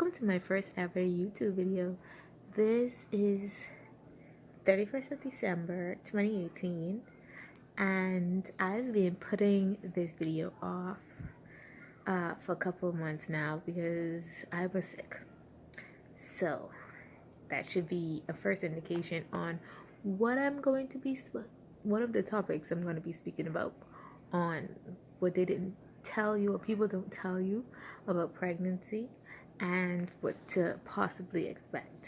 welcome to my first ever YouTube video. This is 31st of December 2018, and I've been putting this video off for a couple of months now because I was sick. So that should be a first indication on what I'm going to be, one of the topics I'm going to be speaking about on what they didn't tell you or people don't tell you about pregnancy and what to possibly expect.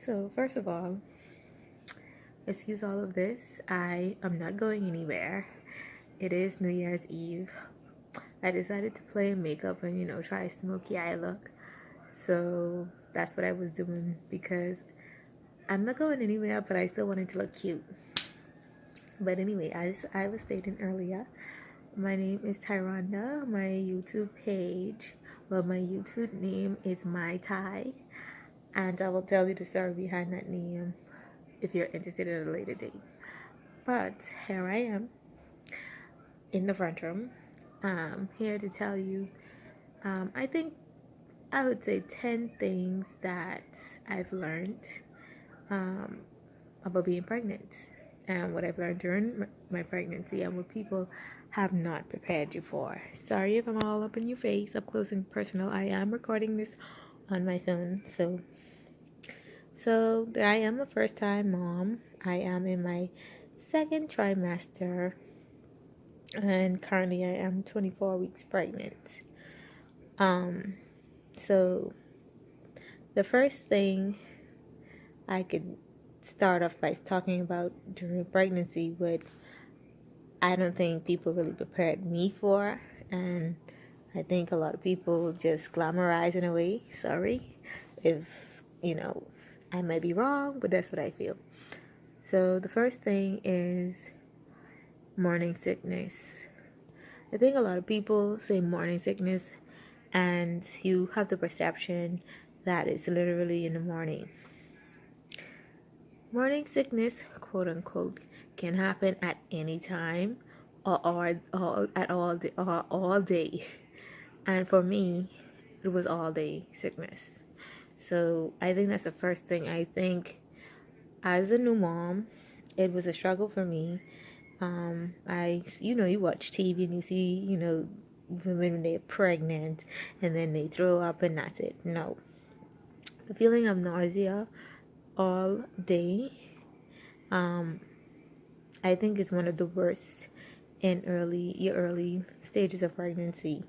So first of all, excuse all of this. I am not going anywhere. It is New Year's Eve. I decided to play makeup and try a smoky eye look. So that's what I was doing because I'm not going anywhere, but I still wanted to look cute. But anyway, as I was stating earlier, my name is Tyronda. My YouTube page, my YouTube name is My Ty, and I will tell you the story behind that name if you're interested in a later date. But here I am in the front room, here to tell you, I think I would say 10 things that I've learned about being pregnant and what I've learned during my pregnancy and what people have not prepared you for. Sorry if I'm all up in your face, up close and personal. I am recording this on my phone, so I am a first-time mom. I am in my second trimester, and currently I am 24 weeks pregnant. So the first thing I could start off by talking about during pregnancy, what I don't think people really prepared me for, and I think a lot of people just glamorize in a way. Sorry if I might be wrong, but that's what I feel. So the first thing is morning sickness. I think a lot of people say morning sickness and you have the perception that it's literally in the morning. Morning sickness, quote unquote, can happen at any time or at all day. And for me, it was all day sickness. So I think that's the first thing. I think as a new mom, it was a struggle for me. You watch TV and you see, women when they're pregnant and then they throw up and that's it. No. The feeling of nausea all day, I think is one of the worst in your early stages of pregnancy.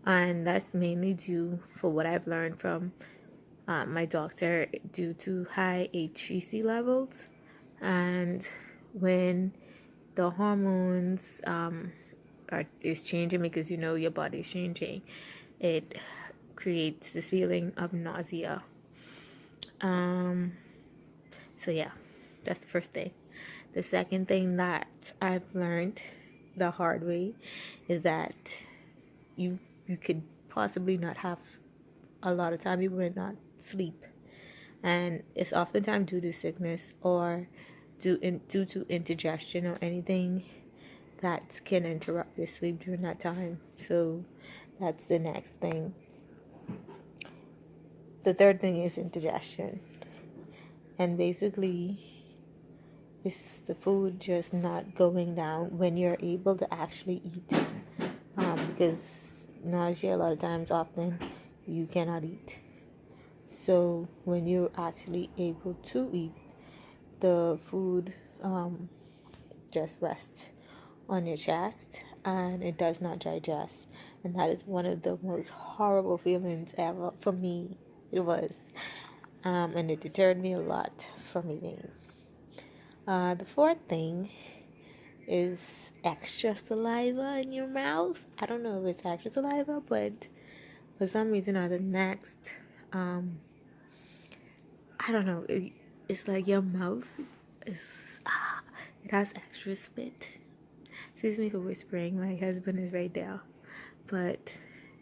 And that's mainly due, for what I've learned from my doctor, due to high HCG levels. And when the hormones is changing, because your body's changing, it creates this feeling of nausea. So yeah, that's the first thing. The second thing that I've learned the hard way is that you could possibly not have a lot of time, you would not sleep, and it's oftentimes due to sickness or due to indigestion or anything that can interrupt your sleep during that time. So that's the next thing. The third thing is indigestion, and basically it's the food just not going down when you're able to actually eat, because nausea a lot of times, often you cannot eat. So when you're actually able to eat, the food just rests on your chest and it does not digest, and that is one of the most horrible feelings ever for me. It was, and it deterred me a lot from eating. The fourth thing is extra saliva in your mouth. I don't know if it's extra saliva, but for some reason or the next, I don't know, it's like your mouth is, it has extra spit. Excuse me for whispering, my husband is right there. But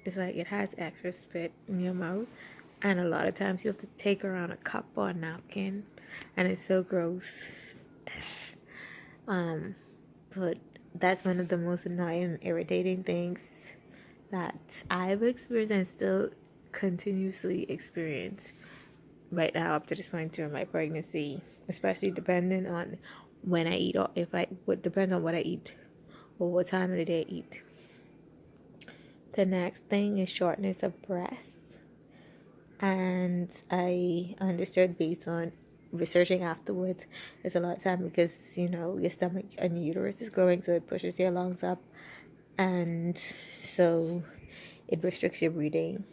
it's like it has extra spit in your mouth, and a lot of times you have to take around a cup or a napkin, and it's so gross. But that's one of the most annoying and irritating things that I've experienced and still continuously experience right now up to this point during my pregnancy, especially depending on when I eat, or if I what depends on what I eat or what time of the day I eat. The next thing is shortness of breath, and I understood based on researching afterwards, it's a lot of time because your stomach and your uterus is growing, so it pushes your lungs up, and so it restricts your breathing.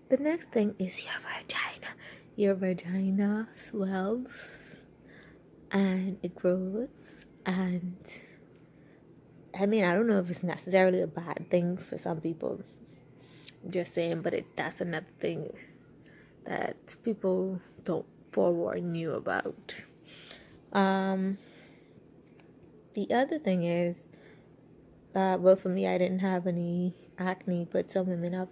The next thing is your vagina. Your vagina swells and it grows, and I mean, I don't know if it's necessarily a bad thing for some people. I'm just saying, but that's another thing that people don't forewarn you about. The other thing is, well, for me, I didn't have any acne, but some women have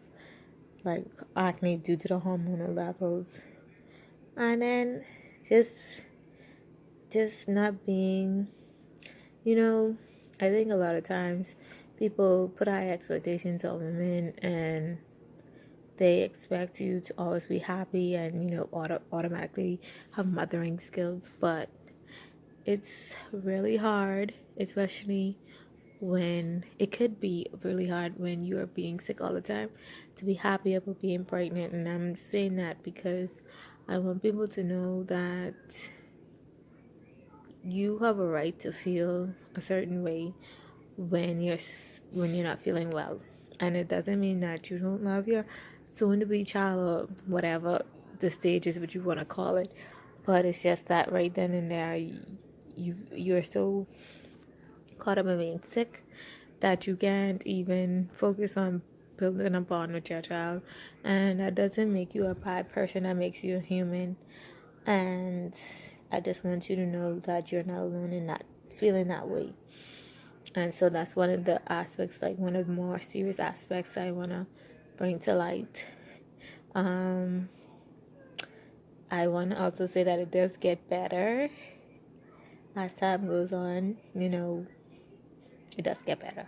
like acne due to the hormonal levels, and then just not being, I think a lot of times people put high expectations on women, and they expect you to always be happy and automatically have mothering skills, but it's really hard, especially when it could be really hard when you are being sick all the time, to be happy about being pregnant. And I'm saying that because I want people to know that you have a right to feel a certain way when you're not feeling well, and it doesn't mean that you don't love your soon-to-be child or whatever the stage is, what you want to call it, but it's just that right then and there you're so caught up in being sick that you can't even focus on building a bond with your child, and that doesn't make you a bad person. That makes you a human, and I just want you to know that you're not alone in not feeling that way. And so that's one of the aspects, like one of the more serious aspects I want to bring to light. I want to also say that it does get better as time goes on. It does get better.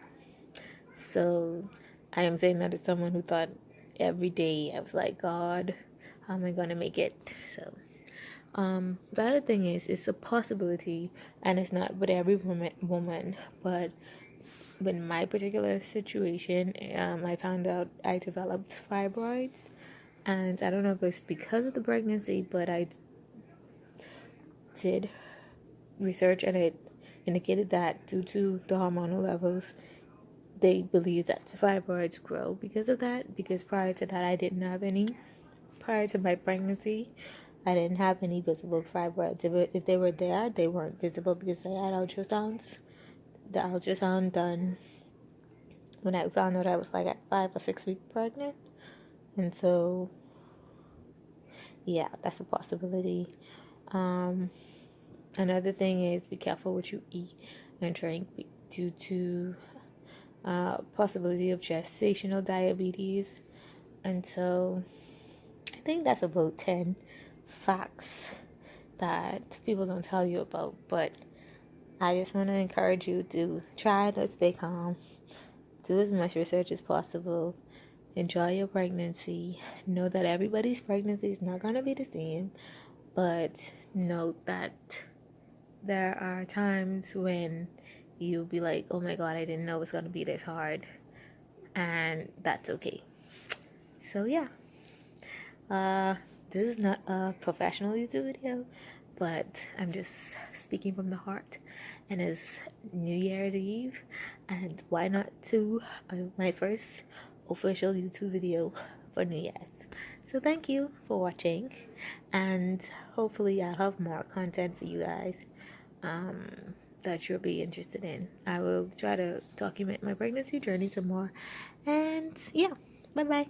So I am saying that as someone who thought every day, I was like, God, how am I going to make it? So the other thing is, it's a possibility, and it's not with every woman, but in my particular situation, I found out I developed fibroids, and I don't know if it's because of the pregnancy, but I did research, and it indicated that due to the hormonal levels, they believe that fibroids grow because of that. Because prior to that, I didn't have any. Prior to my pregnancy, I didn't have any visible fibroids. If they were there, they weren't visible because I had ultrasounds. The ultrasound done when I found out I was like at 5 or 6 weeks pregnant. And so, yeah, that's a possibility. Another thing is, be careful what you eat and drink due to possibility of gestational diabetes. And so I think that's about 10 facts that people don't tell you about, but I just want to encourage you to try to stay calm, do as much research as possible, enjoy your pregnancy. Know that everybody's pregnancy is not going to be the same, but note that there are times when you'll be like, oh my God, I didn't know it was going to be this hard, and that's okay. So yeah, this is not a professional YouTube video, but I'm just speaking from the heart, and it's New Year's Eve, and why not do my first official YouTube video for New Year's. So thank you for watching, and hopefully I'll have more content for you guys that you'll be interested in. I will try to document my pregnancy journey some more, and yeah, bye bye.